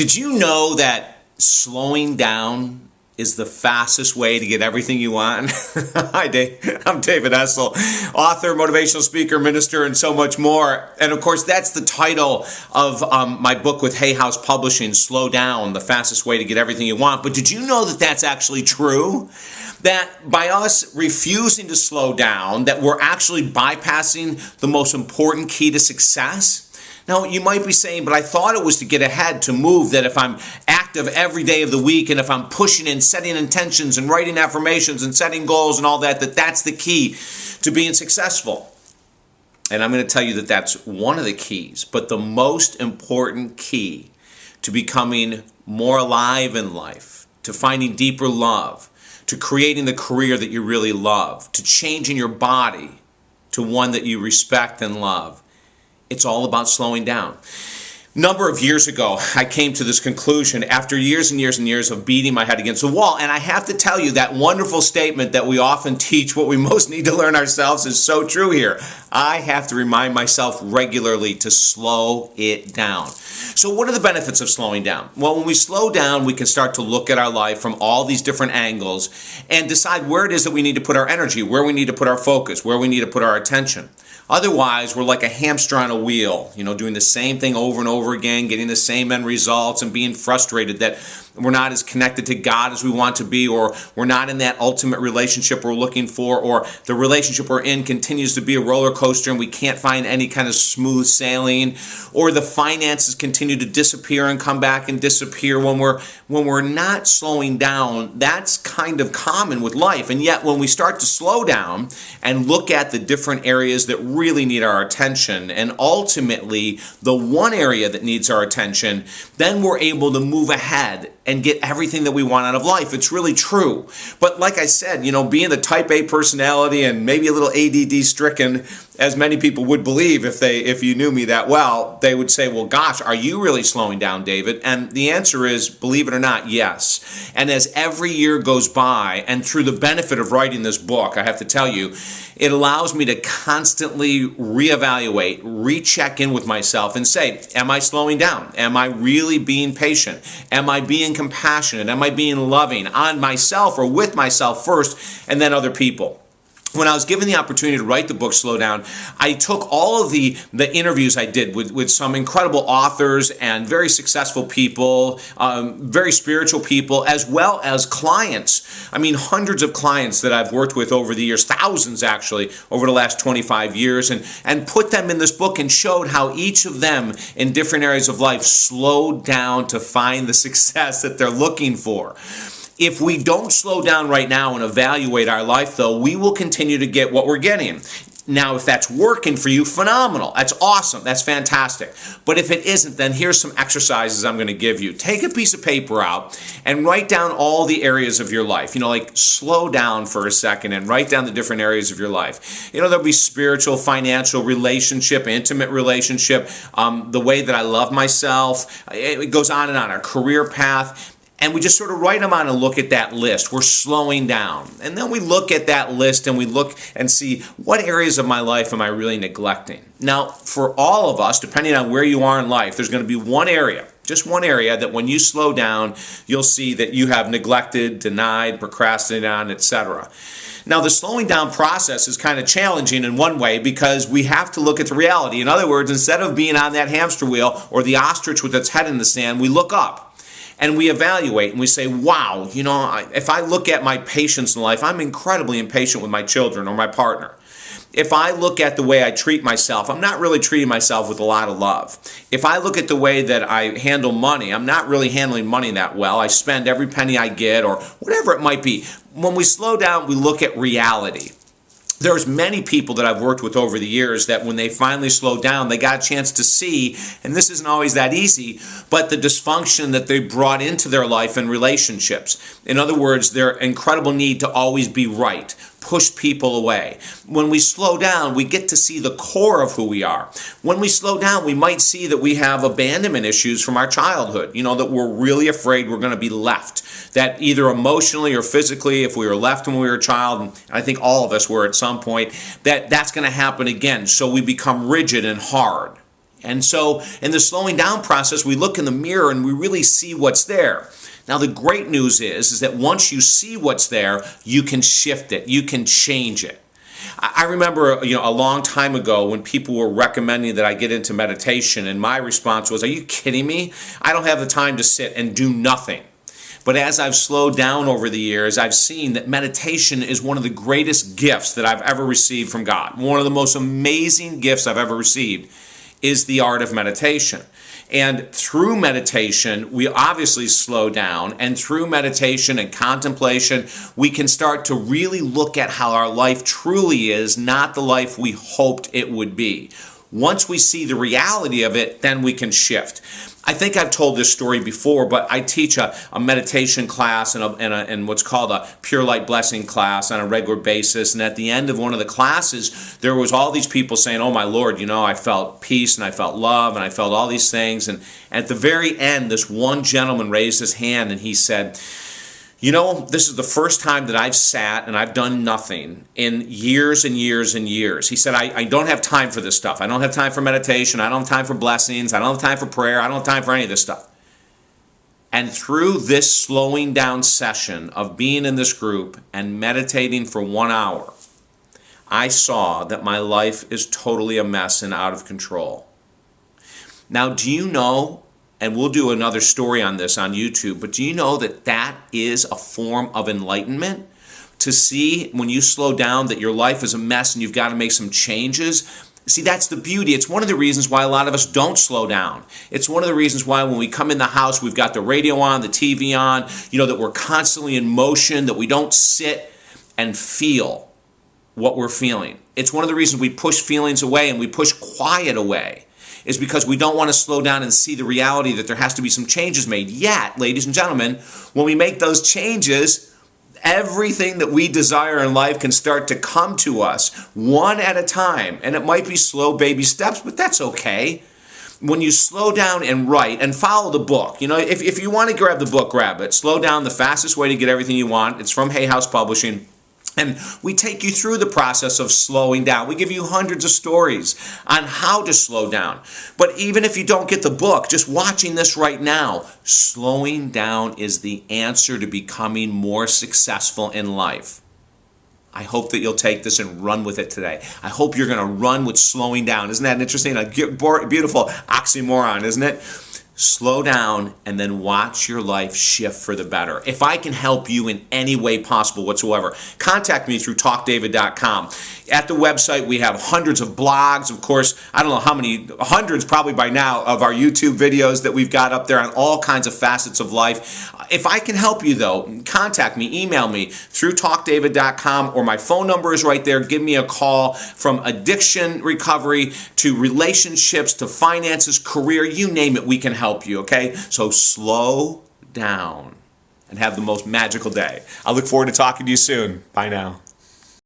Did you know that slowing down is the fastest way to get everything you want? Hi, Dave. I'm David Essel, author, motivational speaker, minister, and so much more. And of course, that's the title of my book with Hay House Publishing, Slow Down, the fastest way to get everything you want. But did you know that that's actually true? That by us refusing to slow down, that we're actually bypassing the most important key to success? Now, you might be saying, but I thought it was to get ahead, to move, that if I'm active every day of the week and if I'm pushing and setting intentions and writing affirmations and setting goals and all that, that's the key to being successful. And I'm going to tell you that that's one of the keys, but the most important key to becoming more alive in life, to finding deeper love, to creating the career that you really love, to changing your body to one that you respect and love. It's all about slowing down. A number of years ago, I came to this conclusion after years and years and years of beating my head against the wall. And I have to tell you, that wonderful statement that we often teach, what we most need to learn ourselves, is so true here. I have to remind myself regularly to slow it down. So what are the benefits of slowing down? Well, when we slow down, we can start to look at our life from all these different angles and decide where it is that we need to put our energy, where we need to put our focus, where we need to put our attention. Otherwise, we're like a hamster on a wheel, doing the same thing over and over again, getting the same end results and being frustrated that we're not as connected to God as we want to be, or we're not in that ultimate relationship we're looking for, or the relationship we're in continues to be a roller coaster and we can't find any kind of smooth sailing, or the finances continue to disappear and come back and disappear. When we're not slowing down, that's kind of common with life. And yet when we start to slow down and look at the different areas that really need our attention, and ultimately the one area that needs our attention, then we're able to move ahead and get everything that we want out of life. It's really true. But like I said, being the type A personality and maybe a little ADD stricken, as many people would believe if you knew me that well, they would say, well, gosh, are you really slowing down, David? And the answer is, believe it or not, yes. And as every year goes by, and through the benefit of writing this book, I have to tell you, it allows me to constantly reevaluate, recheck in with myself and say, am I slowing down? Am I really being patient? Am I being compassionate? Am I being loving on myself or with myself first, and then other people? When I was given the opportunity to write the book, Slow Down, I took all of the interviews I did with some incredible authors and very successful people, very spiritual people, as well as clients. I mean, hundreds of clients that I've worked with over the years, thousands actually, over the last 25 years, and put them in this book and showed how each of them in different areas of life slowed down to find the success that they're looking for. If we don't slow down right now and evaluate our life, though, we will continue to get what we're getting. Now, if that's working for you, phenomenal. That's awesome. That's fantastic. But if it isn't, then here's some exercises I'm going to give you. Take a piece of paper out and write down all the areas of your life. Like slow down for a second and write down the different areas of your life. There'll be spiritual, financial, relationship, intimate relationship, the way that I love myself. It goes on and on. Our career path. And we just sort of write them on and look at that list. We're slowing down. And then we look at that list and we look and see, what areas of my life am I really neglecting? Now, for all of us, depending on where you are in life, there's going to be one area, just one area, that when you slow down, you'll see that you have neglected, denied, procrastinated on, etc. Now, the slowing down process is kind of challenging in one way because we have to look at the reality. In other words, instead of being on that hamster wheel or the ostrich with its head in the sand, we look up. And we evaluate and we say, wow, if I look at my patience in life, I'm incredibly impatient with my children or my partner. If I look at the way I treat myself, I'm not really treating myself with a lot of love. If I look at the way that I handle money, I'm not really handling money that well. I spend every penny I get or whatever it might be. When we slow down, we look at reality. There's many people that I've worked with over the years that when they finally slowed down, they got a chance to see, and this isn't always that easy, but the dysfunction that they brought into their life and relationships. In other words, their incredible need to always be right, push people away. When we slow down, we get to see the core of who we are. When we slow down, we might see that we have abandonment issues from our childhood, that we're really afraid we're going to be left. That either emotionally or physically, if we were left when we were a child, and I think all of us were at some point, that's going to happen again. So we become rigid and hard. And so in the slowing down process, we look in the mirror and we really see what's there. Now, the great news is that once you see what's there, you can shift it. You can change it. I remember, a long time ago when people were recommending that I get into meditation, and my response was, are you kidding me? I don't have the time to sit and do nothing. But as I've slowed down over the years, I've seen that meditation is one of the greatest gifts that I've ever received from God. One of the most amazing gifts I've ever received is the art of meditation. And through meditation, we obviously slow down. And through meditation and contemplation, we can start to really look at how our life truly is, not the life we hoped it would be. Once we see the reality of it, then we can shift. I think I've told this story before, but I teach a meditation class and what's called a Pure Light Blessing class on a regular basis. And at the end of one of the classes, there was all these people saying, oh my Lord, I felt peace and I felt love and I felt all these things. And at the very end, this one gentleman raised his hand and he said, this is the first time that I've sat and I've done nothing in years and years and years. He said, I don't have time for this stuff. I don't have time for meditation. I don't have time for blessings. I don't have time for prayer. I don't have time for any of this stuff. And through this slowing down session of being in this group and meditating for 1 hour, I saw that my life is totally a mess and out of control. Now, do you know, and we'll do another story on this on YouTube, but do you know that that is a form of enlightenment? To see when you slow down that your life is a mess and you've got to make some changes. See, that's the beauty. It's one of the reasons why a lot of us don't slow down. It's one of the reasons why when we come in the house, we've got the radio on, the TV on, that we're constantly in motion, that we don't sit and feel what we're feeling. It's one of the reasons we push feelings away and we push quiet away. Is because we don't want to slow down and see the reality that there has to be some changes made. Yet, ladies and gentlemen, when we make those changes, everything that we desire in life can start to come to us one at a time. And it might be slow baby steps, but that's okay. When you slow down and write and follow the book, if you want to grab the book, grab it. Slow Down, the Fastest Way to Get Everything You Want. It's from Hay House Publishing. And we take you through the process of slowing down. We give you hundreds of stories on how to slow down. But even if you don't get the book, just watching this right now, slowing down is the answer to becoming more successful in life. I hope that you'll take this and run with it today. I hope you're going to run with slowing down. Isn't that interesting? A beautiful oxymoron, isn't it? Slow down and then watch your life shift for the better. If I can help you in any way possible whatsoever, contact me through talkdavid.com. At the website, we have hundreds of blogs. Of course, I don't know how many, hundreds probably by now, of our YouTube videos that we've got up there on all kinds of facets of life. If I can help you, though, contact me, email me through talkdavid.com, or my phone number is right there. Give me a call. From addiction recovery to relationships to finances, career, you name it, we can help you, okay? So slow down and have the most magical day. I look forward to talking to you soon. Bye now.